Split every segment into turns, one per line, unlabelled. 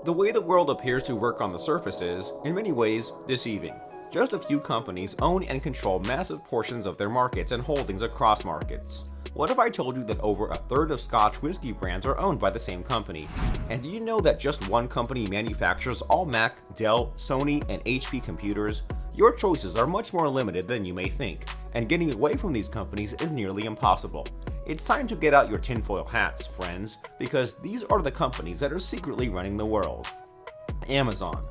The way the world appears to work on the surface is, in many ways, deceiving. Just a few companies own and control massive portions of their markets and holdings across markets. What if I told you that over a third of Scotch whiskey brands are owned by the same company? And do you know that just one company manufactures all Mac, Dell, Sony, and HP computers? Your choices are much more limited than you may think, and getting away from these companies is nearly impossible. It's time to get out your tinfoil hats, friends, because these are the companies that are secretly running the world. Amazon.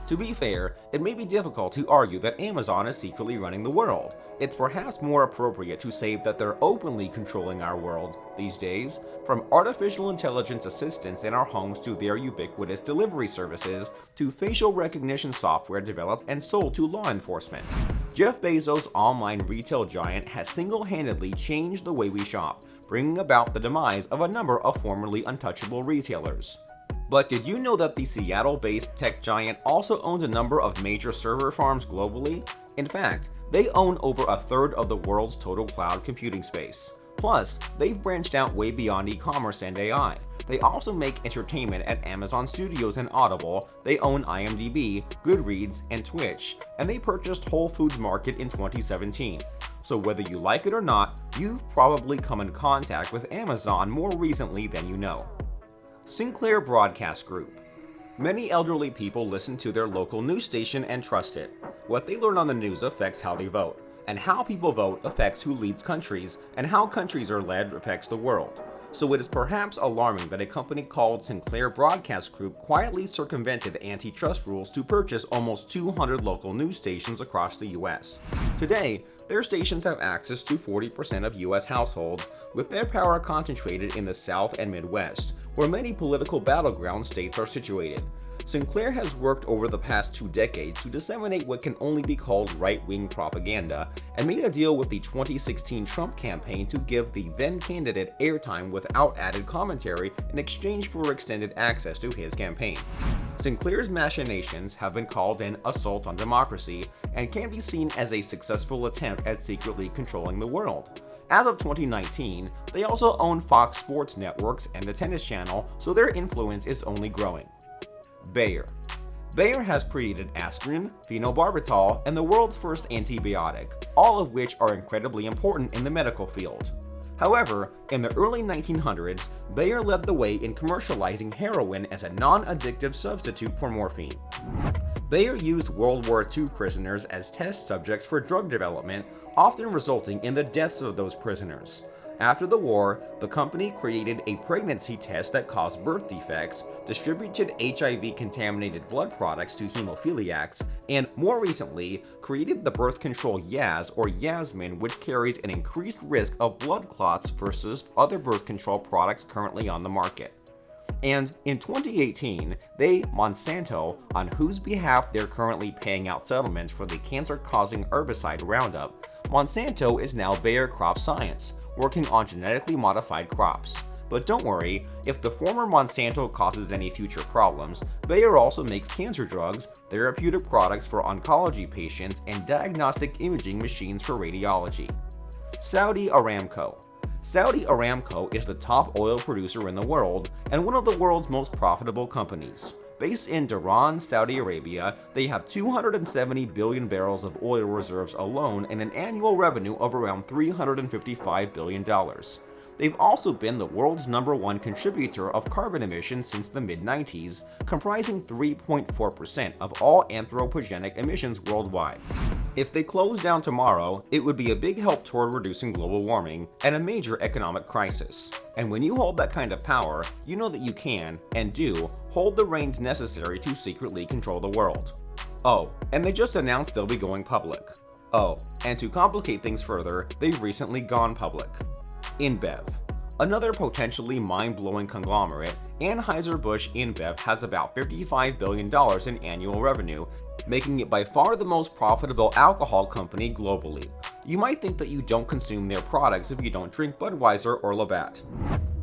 To be fair, it may be difficult to argue that Amazon is secretly running the world. It's perhaps more appropriate to say that they're openly controlling our world these days, from artificial intelligence assistants in our homes to their ubiquitous delivery services to facial recognition software developed and sold to law enforcement. Jeff Bezos' online retail giant has single-handedly changed the way we shop, bringing about the demise of a number of formerly untouchable retailers. But did you know that the Seattle-based tech giant also owns a number of major server farms globally? In fact, they own over a third of the world's total cloud computing space. Plus, they've branched out way beyond e-commerce and AI. They also make entertainment at Amazon Studios and Audible, they own IMDb, Goodreads, and Twitch, and they purchased Whole Foods Market in 2017. So whether you like it or not, you've probably come in contact with Amazon more recently than you know. Sinclair Broadcast Group. Many elderly people listen to their local news station and trust it. What they learn on the news affects how they vote, and how people vote affects who leads countries, and how countries are led affects the world. So it is perhaps alarming that a company called Sinclair Broadcast Group quietly circumvented antitrust rules to purchase almost 200 local news stations across the US. Today, their stations have access to 40% of US households, with their power concentrated in the South and Midwest, where many political battleground states are situated. Sinclair has worked over the past 2 decades to disseminate what can only be called right-wing propaganda, and made a deal with the 2016 Trump campaign to give the then-candidate airtime without added commentary in exchange for extended access to his campaign. Sinclair's machinations have been called an assault on democracy, and can be seen as a successful attempt at secretly controlling the world. As of 2019, they also own Fox Sports Networks and the Tennis Channel, so their influence is only growing. Bayer. Bayer has created aspirin, phenobarbital, and the world's first antibiotic, all of which are incredibly important in the medical field. However, in the early 1900s, Bayer led the way in commercializing heroin as a non-addictive substitute for morphine. Bayer used World War II prisoners as test subjects for drug development, often resulting in the deaths of those prisoners. After the war, the company created a pregnancy test that caused birth defects, distributed HIV-contaminated blood products to hemophiliacs, and more recently, created the birth control Yaz or Yasmin, which carries an increased risk of blood clots versus other birth control products currently on the market. And in 2018, they, Monsanto, on whose behalf they're currently paying out settlements for the cancer-causing herbicide Roundup, Monsanto is now Bayer Crop Science, working on genetically modified crops. But don't worry, if the former Monsanto causes any future problems, Bayer also makes cancer drugs, therapeutic products for oncology patients, and diagnostic imaging machines for radiology. Saudi Aramco. Saudi Aramco is the top oil producer in the world and one of the world's most profitable companies. Based in Dhahran, Saudi Arabia, they have 270 billion barrels of oil reserves alone and an annual revenue of around $355 billion. They've also been the world's #1 contributor of carbon emissions since the mid-90s, comprising 3.4% of all anthropogenic emissions worldwide. If they closed down tomorrow, it would be a big help toward reducing global warming and a major economic crisis. And when you hold that kind of power, you know that you can, and do, hold the reins necessary to secretly control the world. Oh, and they just announced they'll be going public. Oh, and to complicate things further, they've recently gone public. InBev. Another potentially mind-blowing conglomerate, Anheuser-Busch InBev has about $55 billion in annual revenue, making it by far the most profitable alcohol company globally. You might think that you don't consume their products if you don't drink Budweiser or Labatt.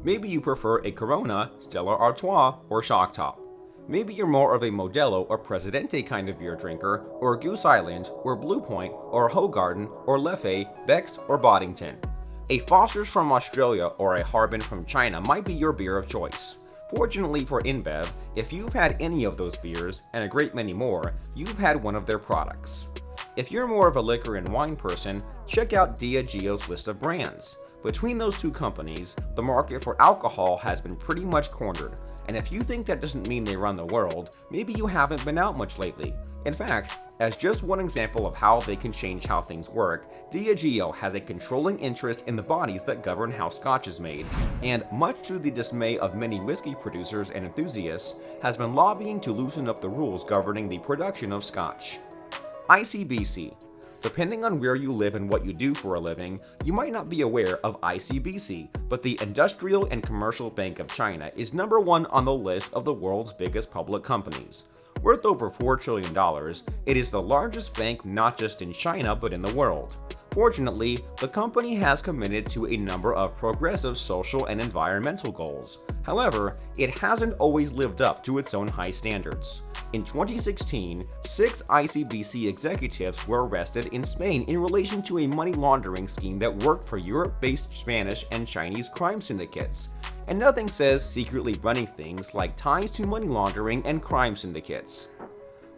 Maybe you prefer a Corona, Stella Artois, or Shock Top. Maybe you're more of a Modelo or Presidente kind of beer drinker, or Goose Island, or Blue Point, or Hoegaarden, or Leffe, Beck's, or Boddington. A Foster's from Australia or a Harbin from China might be your beer of choice. Fortunately for InBev, if you've had any of those beers, and a great many more, you've had one of their products. If you're more of a liquor and wine person, check out DIAGEO'S list of brands. Between those two companies, the market for alcohol has been pretty much cornered, and if you think that doesn't mean they run the world, maybe you haven't been out much lately. In fact, as just one example of how they can change how things work, Diageo has a controlling interest in the bodies that govern how scotch is made, and much to the dismay of many whiskey producers and enthusiasts, has been lobbying to loosen up the rules governing the production of scotch. ICBC. Depending on where you live and what you do for a living, you might not be aware of ICBC, but the Industrial and Commercial Bank of China is #1 on the list of the world's biggest public companies. Worth over $4 trillion, it is the largest bank not just in China but in the world. Fortunately, the company has committed to a number of progressive social and environmental goals. However, it hasn't always lived up to its own high standards. In 2016, 6 ICBC executives were arrested in Spain in relation to a money laundering scheme that worked for Europe-based Spanish and Chinese crime syndicates. And nothing says secretly running things like ties to money laundering and crime syndicates.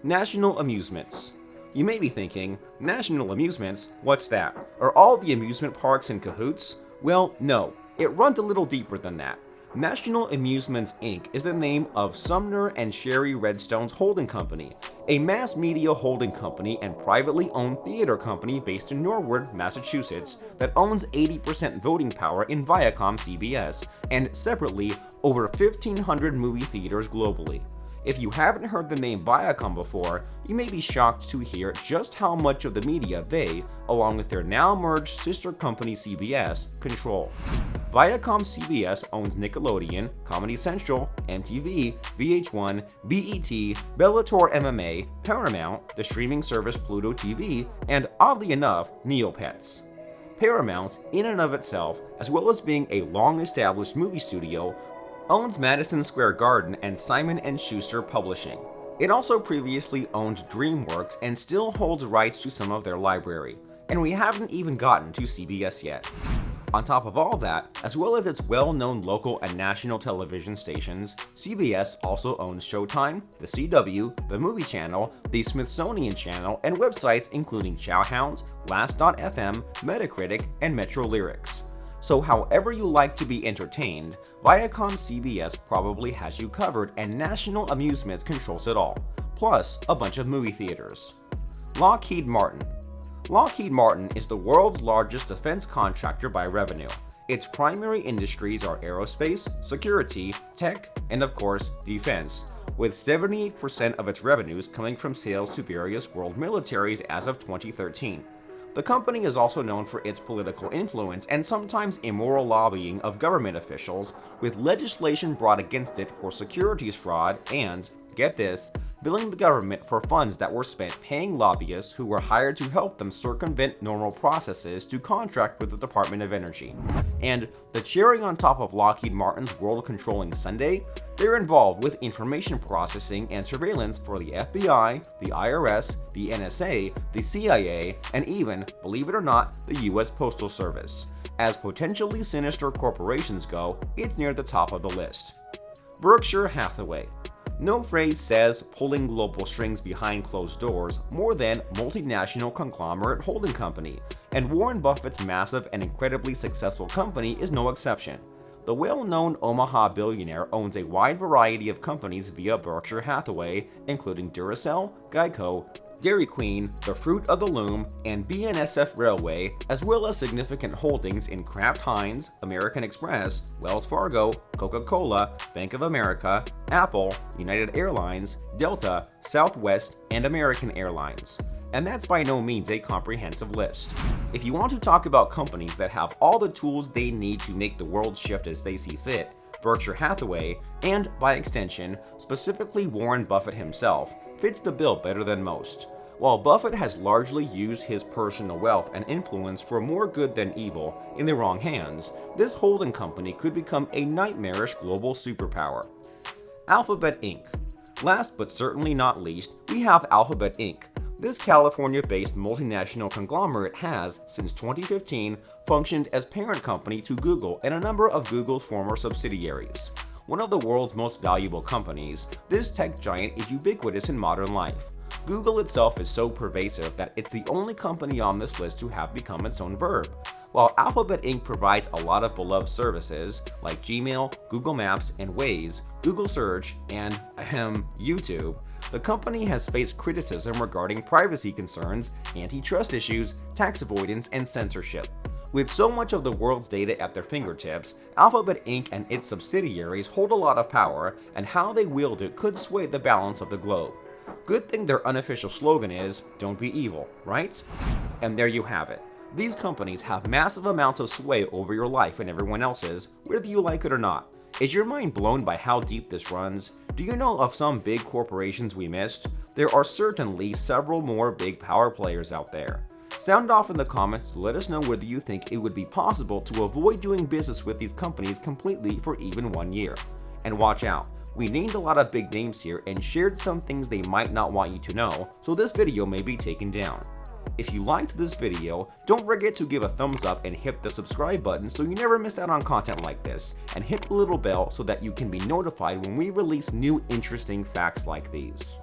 National Amusements. You may be thinking, National Amusements, what's that? Are all the amusement parks in cahoots? Well, no, it runs a little deeper than that. National Amusements Inc. is the name of SUMNER and SHARI Redstone's holding company, a mass media holding company and privately owned theater company based in Norwood, Massachusetts that owns 80% voting power in VIACOMCBS and separately over 1,500 movie theaters globally. If you haven't heard the name Viacom before, you may be shocked to hear just how much of the media they, along with their now merged sister company CBS, control. ViacomCBS owns Nickelodeon, Comedy Central, MTV, VH1, BET, Bellator MMA, Paramount, the streaming service Pluto TV, and oddly enough, Neopets. Paramount, in and of itself, as well as being a long-established movie studio, owns Madison Square Garden and Simon & Schuster Publishing. It also previously owned DreamWorks and still holds rights to some of their library, and we haven't even gotten to CBS yet. On top of all that, as well as its well-known local and national television stations, CBS also owns Showtime, the CW, the Movie Channel, the Smithsonian Channel, and websites including Chowhound, Last.fm, Metacritic, and Metro Lyrics. So however you like to be entertained, ViacomCBS probably has you covered and National Amusements controls it all, plus a bunch of movie theaters. Lockheed Martin. Lockheed Martin is the world's largest defense contractor by revenue. Its primary industries are aerospace, security, tech, and of course, defense, with 78% of its revenues coming from sales to various world militaries as of 2013. The company is also known for its political influence and sometimes immoral lobbying of government officials, with legislation brought against it for securities fraud and, get this, billing the government for funds that were spent paying lobbyists who were hired to help them circumvent normal processes to contract with the Department of Energy. And the cherry on top of Lockheed Martin's world-controlling sundae, they're involved with information processing and surveillance for the FBI, the IRS, the NSA, the CIA, and even, believe it or not, the US Postal Service. As potentially sinister corporations go, it's near the top of the list. Berkshire Hathaway. No phrase says pulling global strings behind closed doors more than multinational conglomerate holding company, and Warren Buffett's massive and incredibly successful company is no exception. The well-known Omaha billionaire owns a wide variety of companies via Berkshire Hathaway, including Duracell, Geico, Dairy Queen, the Fruit of the Loom, and BNSF Railway, as well as significant holdings in Kraft Heinz, American Express, Wells Fargo, Coca-Cola, Bank of America, Apple, United Airlines, Delta, Southwest, and American Airlines. And that's by no means a comprehensive list. If you want to talk about companies that have all the tools they need to make the world shift as they see fit, Berkshire Hathaway, and by extension, specifically Warren Buffett himself, fits the bill better than most. While Buffett has largely used his personal wealth and influence for more good than evil in the wrong hands, this holding company could become a nightmarish global superpower. Alphabet Inc. Last but certainly not least, we have Alphabet Inc. This California-based multinational conglomerate has, since 2015, functioned as parent company to Google and a number of Google's former subsidiaries. One of the world's most valuable companies, this tech giant is ubiquitous in modern life. Google itself is so pervasive that it's the only company on this list to have become its own verb. While Alphabet Inc. provides a lot of beloved services like Gmail, Google Maps, and Waze, Google Search, and YouTube, the company has faced criticism regarding privacy concerns, antitrust issues, tax avoidance, and censorship. With so much of the world's data at their fingertips, Alphabet Inc. and its subsidiaries hold a lot of power, and how they wield it could sway the balance of the globe. Good thing their unofficial slogan is, "Don't be evil," right? And there you have it. These companies have massive amounts of sway over your life and everyone else's, whether you like it or not. Is your mind blown by how deep this runs? Do you know of some big corporations we missed? There are certainly several more big power players out there. Sound off in the comments to let us know whether you think it would be possible to avoid doing business with these companies completely for even 1 year. And watch out, we named a lot of big names here and shared some things they might not want you to know, so this video may be taken down. If you liked this video, don't forget to give a thumbs up and hit the subscribe button so you never miss out on content like this, and hit the little bell so that you can be notified when we release new interesting facts like these.